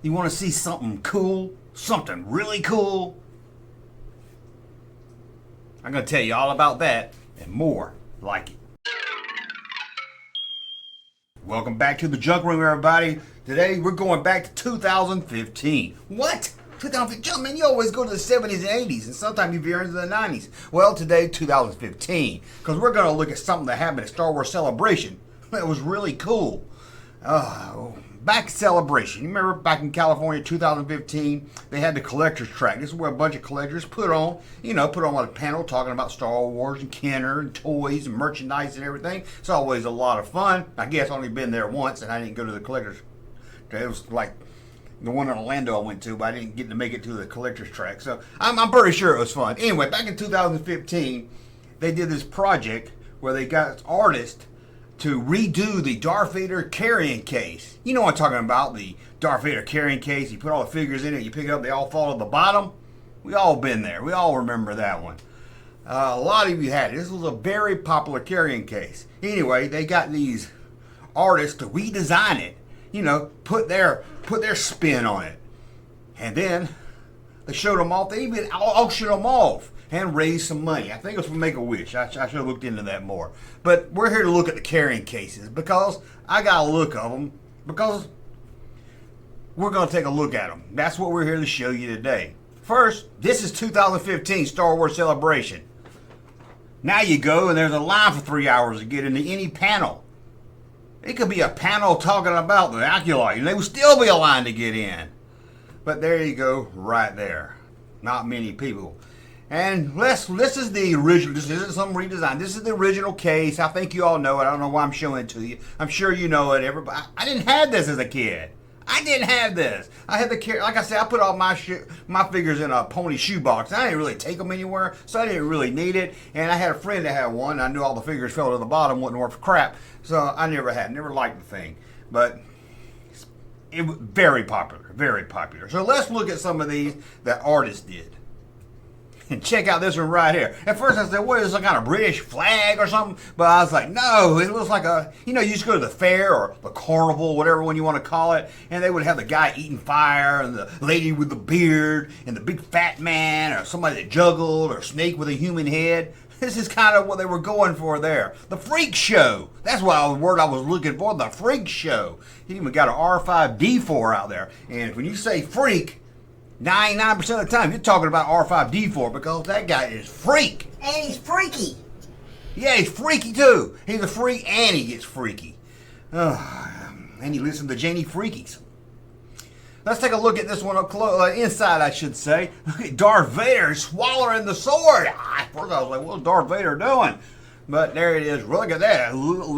You want to see something cool? Something really cool? I'm going to tell you all about that and more like it. Welcome back to the Junk Room, everybody. Today we're going back to 2015. What? 2015? Junkman, you always go to the 70s and 80s, and sometimes you veer into the 90s. Well, today, 2015, because we're going to look at something that happened at Star Wars Celebration. It was really cool. Back Celebration. You remember back in California, 2015, they had the collector's track. This is where a bunch of collectors put on a panel talking about Star Wars and Kenner and toys and merchandise and everything. It's always a lot of fun. I guess I've only been there once, and I didn't go to the collector's. It was like the one in Orlando I went to, but I didn't get to make it to the collector's track. So I'm pretty sure it was fun. Anyway, back in 2015, they did this project where they got artists to redo the Darth Vader carrying case. You know what I'm talking about, the Darth Vader carrying case. You put all the figures in it, you pick it up, they all fall to the bottom. We all been there. We all remember that one. A lot of you had it. This was a very popular carrying case. Anyway, they got these artists to redesign it. You know, put their spin on it. And then they showed them off. They even auctioned them off and raise some money. I think it was for Make-A-Wish. I should have looked into that more. But we're here to look at the carrying cases because I got a look of them because we're going to take a look at them. That's what we're here to show you today. First, this is 2015 Star Wars Celebration. Now you go and there's a line for 3 hours to get into any panel. It could be a panel talking about the archaeology and they would still be a line to get in. But there you go, right there. Not many people. And this is the original. This isn't some redesign. This is the original case. I think you all know it. I don't know why I'm showing it to you. I'm sure you know it. Everybody. I didn't have this as a kid. I didn't have this. I had the like I said. I put all my figures in a pony shoebox. I didn't really take them anywhere, so I didn't really need it. And I had a friend that had one. I knew all the figures fell to the bottom, wasn't worth crap. So I never liked the thing. But it was very popular, very popular. So let's look at some of these that artists did. And check out this one right here. At first I said, what is this, some kind of British flag or something? But I was like, no, it looks like you used to go to the fair or the carnival, whatever one you want to call it, and they would have the guy eating fire and the lady with the beard and the big fat man or somebody that juggled or snake with a human head. This is kind of what they were going for there. The freak show. That's what the word I was looking for, the freak show. He even got an R5D4 out there. And when you say freak, 99% of the time, you're talking about R5D4 because that guy is freak. And he's freaky. Yeah, he's freaky too. He's a freak and he gets freaky. And he listens to Janie Freakies. Let's take a look at this one up close, inside, I should say. Look at Darth Vader swallowing the sword. At first I was like, what's Darth Vader doing? But there it is. Look at that.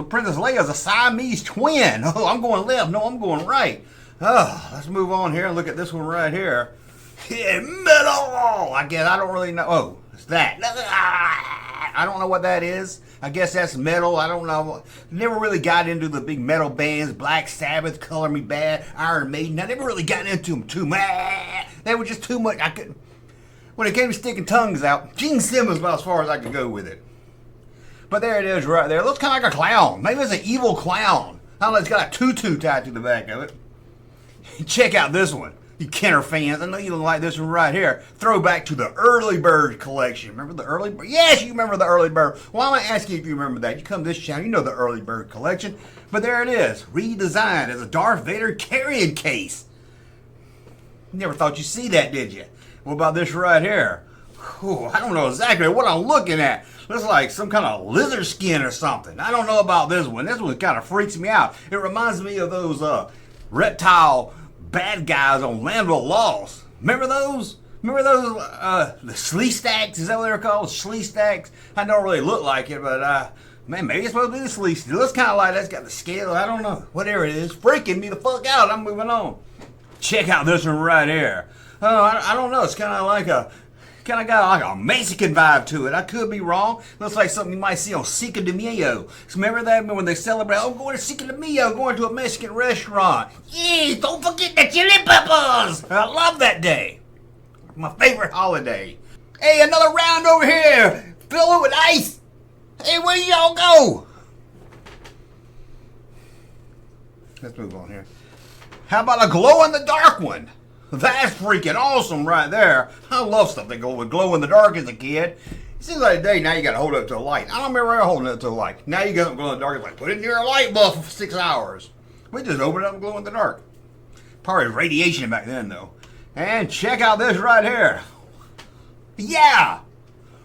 Princess Leia's a Siamese twin. Oh, I'm going left. No, I'm going right. Oh, let's move on here and look at this one right here. Yeah, metal! I guess I don't really know. Oh, it's that. I don't know what that is. I guess that's metal. I don't know. Never really got into the big metal bands. Black Sabbath, Color Me Bad, Iron Maiden. I never really got into them too much. They were just too much. I couldn't. When it came to sticking tongues out, Gene Simmons was about as far as I could go with it. But there it is right there. It looks kind of like a clown. Maybe it's an evil clown. I don't know. It's got a tutu tied to the back of it. Check out this one. You Kenner fans, I know you don't like this one right here. Throwback to the Early Bird collection. Remember the Early Bird? Yes, you remember the Early Bird. Why am I asking you if you remember that? You come to this channel, you know the Early Bird collection. But there it is, redesigned as a Darth Vader carrying case. You never thought you'd see that, did you? What about this right here? Whew, I don't know exactly what I'm looking at. Looks like some kind of lizard skin or something. I don't know about this one. This one kind of freaks me out. It reminds me of those reptile bad guys on Land of the Lost. Remember those? Remember those, the slee stacks? Is that what they're called? Slee stacks? I don't really look like it, but, man, maybe it's supposed to be the slee stacks. It looks kind of like that's got the scale. I don't know. Whatever it is. Freaking me the fuck out. I'm moving on. Check out this one right here. Oh, I don't know. It's kind of like kind of got like a Mexican vibe to it. I could be wrong. Looks like something you might see on Cinco de Mayo. So remember that when they celebrate, oh, I'm going to Cinco de Mayo, going to a Mexican restaurant. Yeah, don't forget the chili peppers. I love that day. My favorite holiday. Hey, another round over here. Fill it with ice. Hey, where y'all go? Let's move on here. How about a glow-in-the-dark one? That's freaking awesome right there. I love stuff that go with glow-in-the-dark as a kid. It seems like today, now you got to hold it up to a light. I don't remember ever holding it up to a light. Now you got to glow in the dark. It's like, put it near a light bulb for 6 hours. We just open it up and glow in the dark. Probably radiation back then, though. And check out this right here. Yeah!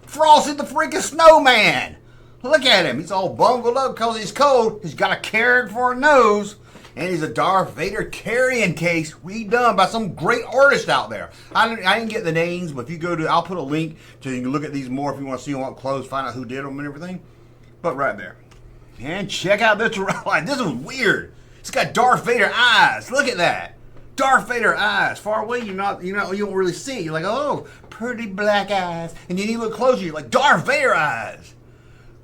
Frosty the freaking Snowman. Look at him. He's all bungled up because he's cold. He's got a carrot for a nose. And he's a Darth Vader carrying case redone by some great artist out there. I didn't get the names, but if you go to, I'll put a link so you can look at these more if you want to see them up close, find out who did them and everything. But right there. And check out this. This is weird. It's got Darth Vader eyes. Look at that. Darth Vader eyes. Far away, you don't really see. You're like, oh, pretty black eyes. And then you look closer, you're like, Darth Vader eyes.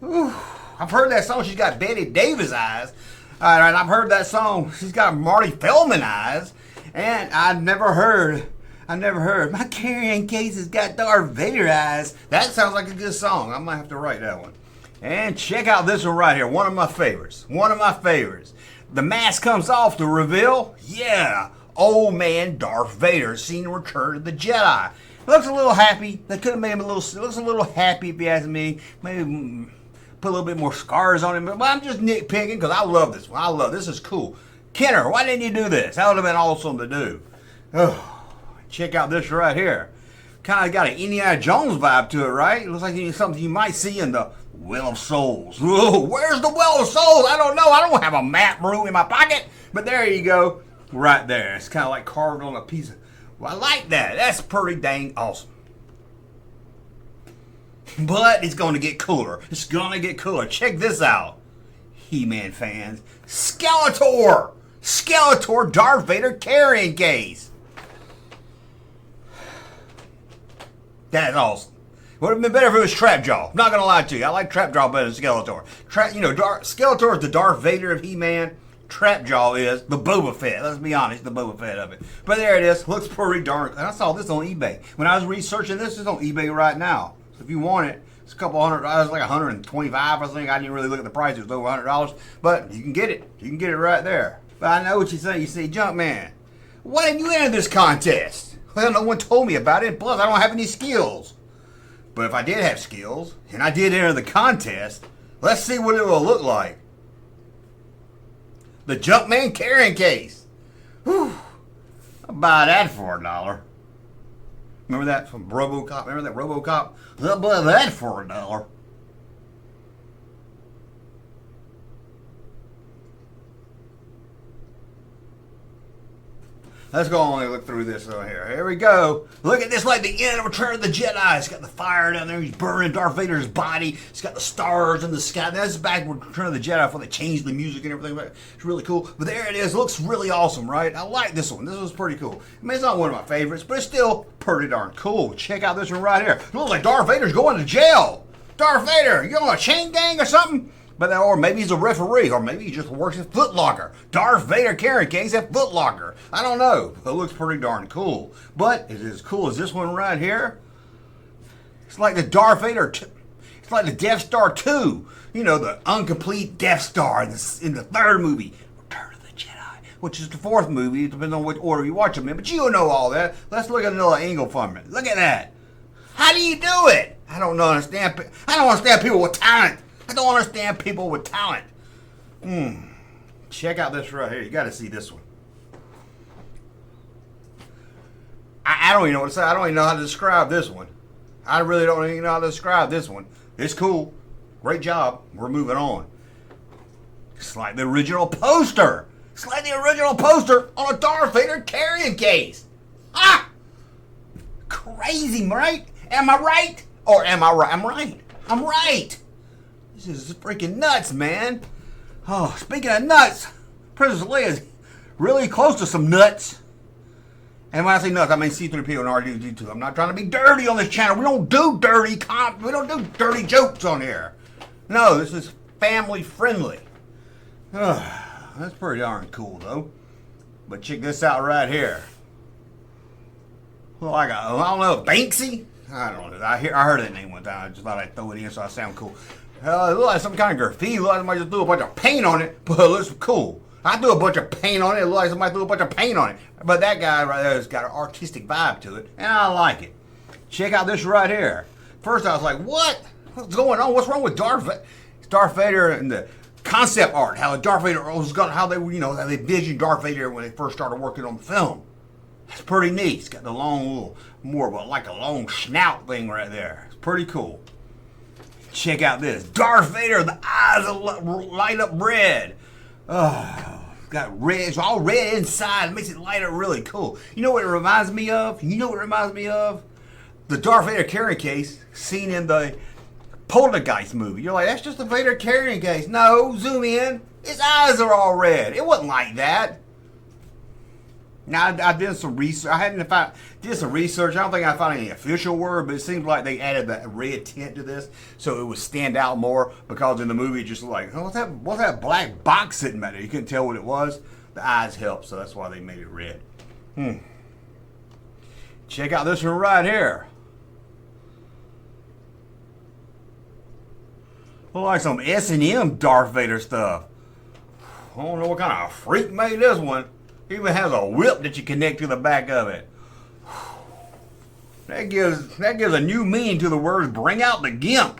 Ooh, I've heard that song. She's got Betty Davis eyes. All right, I've heard that song. She's got Marty Feldman eyes. And I've never heard, my carrying case has got Darth Vader eyes. That sounds like a good song. I might have to write that one. And check out this one right here. One of my favorites. The mask comes off to reveal, yeah, old man Darth Vader seen in Return of the Jedi. Looks a little happy. They could have made him looks a little happy if you ask me. Maybe put a little bit more scars on him. But I'm just nitpicking because I love this one. This is cool. Kenner, why didn't you do this? That would have been awesome to do. Oh, check out this right here. Kind of got an Indiana Jones vibe to it, right? It looks like something you might see in the Well of Souls. Whoa, where's the Well of Souls? I don't know. I don't have a map room in my pocket. But there you go. Right there. It's kind of like carved on a piece of... Well, I like that. That's pretty dang awesome. But it's going to get cooler. It's going to get cooler. Check this out. He-Man fans. Skeletor! Skeletor Darth Vader carrying case. That's awesome. Would have been better if it was Trapjaw. I'm not going to lie to you. I like Trapjaw better than Skeletor. Skeletor is the Darth Vader of He-Man. Trapjaw is the Boba Fett. Let's be honest, the Boba Fett of it. But there it is. Looks pretty darn. And I saw this on eBay. When I was researching this, it's on eBay right now. So if you want it, it's a couple $100. It's like $125. I think I didn't really look at the price. It was over $100. But you can get it. You can get it right there. But I know what you say. You say, Junkman, why didn't you enter this contest? Well, no one told me about it. Plus, I don't have any skills. But if I did have skills, and I did enter the contest, let's see what it will look like. The Junkman carrying case. Whew. I'll buy that for $1. Remember that from RoboCop? Remember that RoboCop? I'll buy that for $1. Let's go on and look through this over here. Here we go. Look at this, like the end of Return of the Jedi. It's got the fire down there. He's burning Darth Vader's body. It's got the stars in the sky. That's back with Return of the Jedi before they changed the music and everything. It's really cool. But there it is. Looks really awesome, right? I like this one. This one's pretty cool. I mean, it's not one of my favorites, but it's still pretty darn cool. Check out this one right here. It looks like Darth Vader's going to jail. Darth Vader, you on a chain gang or something? But or maybe he's a referee, or maybe he just works at Foot Locker. Darth Vader carrying case at Foot Locker. I don't know. It looks pretty darn cool. But is it as cool as this one right here? It's like the Darth Vader. It's like the Death Star 2. You know, the incomplete Death Star in the third movie, Return of the Jedi, which is the fourth movie. It depends on which order you watch them in. But you know all that. Let's look at another angle from it. Look at that. How do you do it? I don't understand people with talent. I don't understand people with talent. Check out this right here. You got to see this one. I don't even know what to say. I don't even know how to describe this one. I really don't even know how to describe this one. It's cool. Great job. We're moving on. It's like the original poster. It's like the original poster on a Darth Vader carrying case. Ah! Crazy, right? Am I right? Or am I right? I'm right. I'm right. This is freaking nuts, man. Oh, speaking of nuts, Princess Leia's really close to some nuts. And when I say nuts, I mean C-3PO and R2-D2. I'm not trying to be dirty on this channel. We don't do dirty jokes on here. No, this is family friendly. That's pretty darn cool, though. But check this out right here. Well, I don't know, Banksy? I don't know. I heard that name one time. I just thought I'd throw it in so I sound cool. It looks like some kind of graffiti. It looks like somebody just threw a bunch of paint on it, but it looks cool. I threw a bunch of paint on it. It looked like somebody threw a bunch of paint on it. But that guy right there has got an artistic vibe to it, and I like it. Check out this right here. First I was like, what? What's going on? What's wrong with Darth Vader and the concept art? How Darth Vader was going, how they, how they envisioned Darth Vader when they first started working on the film. It's pretty neat. It's got the long little, more of a, like a long snout thing right there. It's pretty cool. Check out this. Darth Vader, the eyes light up red. Oh, it's got red. It's all red inside. It makes it light up really cool. You know what it reminds me of? The Darth Vader carrying case seen in the Poltergeist movie. You're like, that's just the Vader carrying case. No, zoom in. His eyes are all red. It wasn't like that. Now, I did some research. Did some research. I don't think I found any official word, but it seems like they added that red tint to this so it would stand out more, because in the movie it just like, oh, what's that black box sitting back there? You couldn't tell what it was. The eyes helped, so that's why they made it red. Check out this one right here. Look like some S&M Darth Vader stuff. I don't know what kind of freak made this one. It even has a whip that you connect to the back of it. That gives a new meaning to the words "bring out the gimp."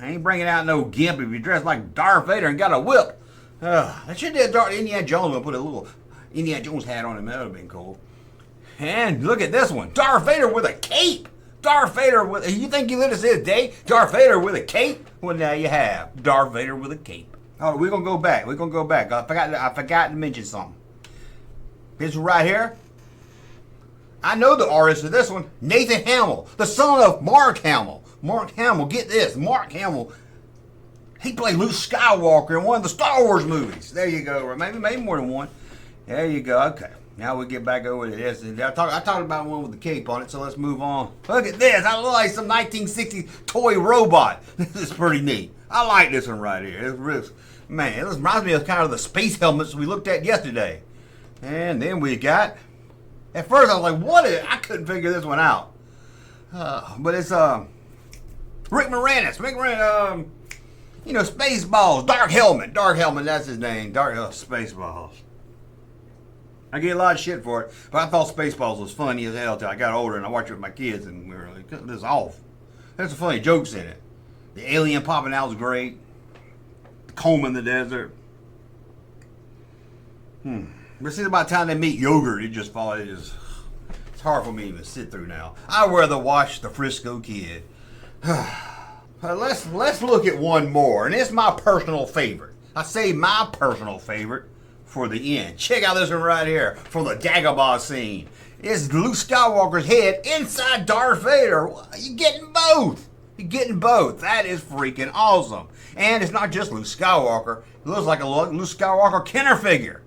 I ain't bringing out no gimp if you dress like Darth Vader and got a whip. That should have Indiana Jones would put a little Indiana Jones hat on him. That would have been cool. And look at this one, Darth Vader with a cape. Darth Vader with, you think you live to see this day? Darth Vader with a cape? Well, now you have Darth Vader with a cape. Oh, we're gonna go back. I forgot to mention something. This one right here. I know the artist of this one, Nathan Hamill, the son of Mark Hamill. Mark Hamill, get this, Mark Hamill. He played Luke Skywalker in one of the Star Wars movies. There you go. Maybe more than one. There you go. Okay. Now we get back over to this. I talked about one with the cape on it, so let's move on. Look at this. I look like some 1960s toy robot. This is pretty neat. I like this one right here. Man, it reminds me of kind of the space helmets we looked at yesterday. And then we got, at first I was like, what is it? I couldn't figure this one out. But it's Rick Moranis. Spaceballs. Dark Helmet, that's his name. Spaceballs. I get a lot of shit for it, but I thought Spaceballs was funny as hell till I got older and I watched it with my kids and we were like, this is off. There's some funny jokes in it. The alien popping out was great. The comb in the desert. But see, by the time they meet yogurt, it's hard for me to even sit through now. I'd rather watch The Frisco Kid. Let's look at one more, and it's my personal favorite. I say my personal favorite for the end. Check out this one right here from the Dagobah scene. It's Luke Skywalker's head inside Darth Vader. You're getting both. That is freaking awesome. And it's not just Luke Skywalker. It looks like a Luke Skywalker Kenner figure.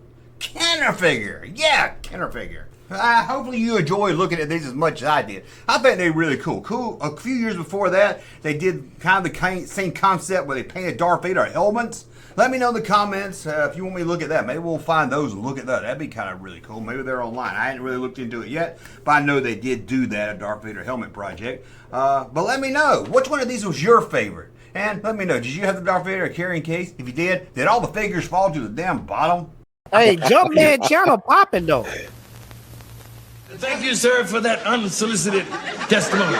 Yeah, Kenner figure. Hopefully you enjoyed looking at these as much as I did. I think they're really cool. A few years before that, they did kind of the same concept where they painted Darth Vader helmets. Let me know in the comments if you want me to look at that. Maybe we'll find those and look at that. That'd be kind of really cool. Maybe they're online. I hadn't really looked into it yet, but I know they did do that, a Darth Vader helmet project. But let me know, which one of these was your favorite? And let me know, did you have the Darth Vader carrying case? If you did all the figures fall to the damn bottom? Hey, Junkman channel popping though. Thank you, sir, for that unsolicited testimony.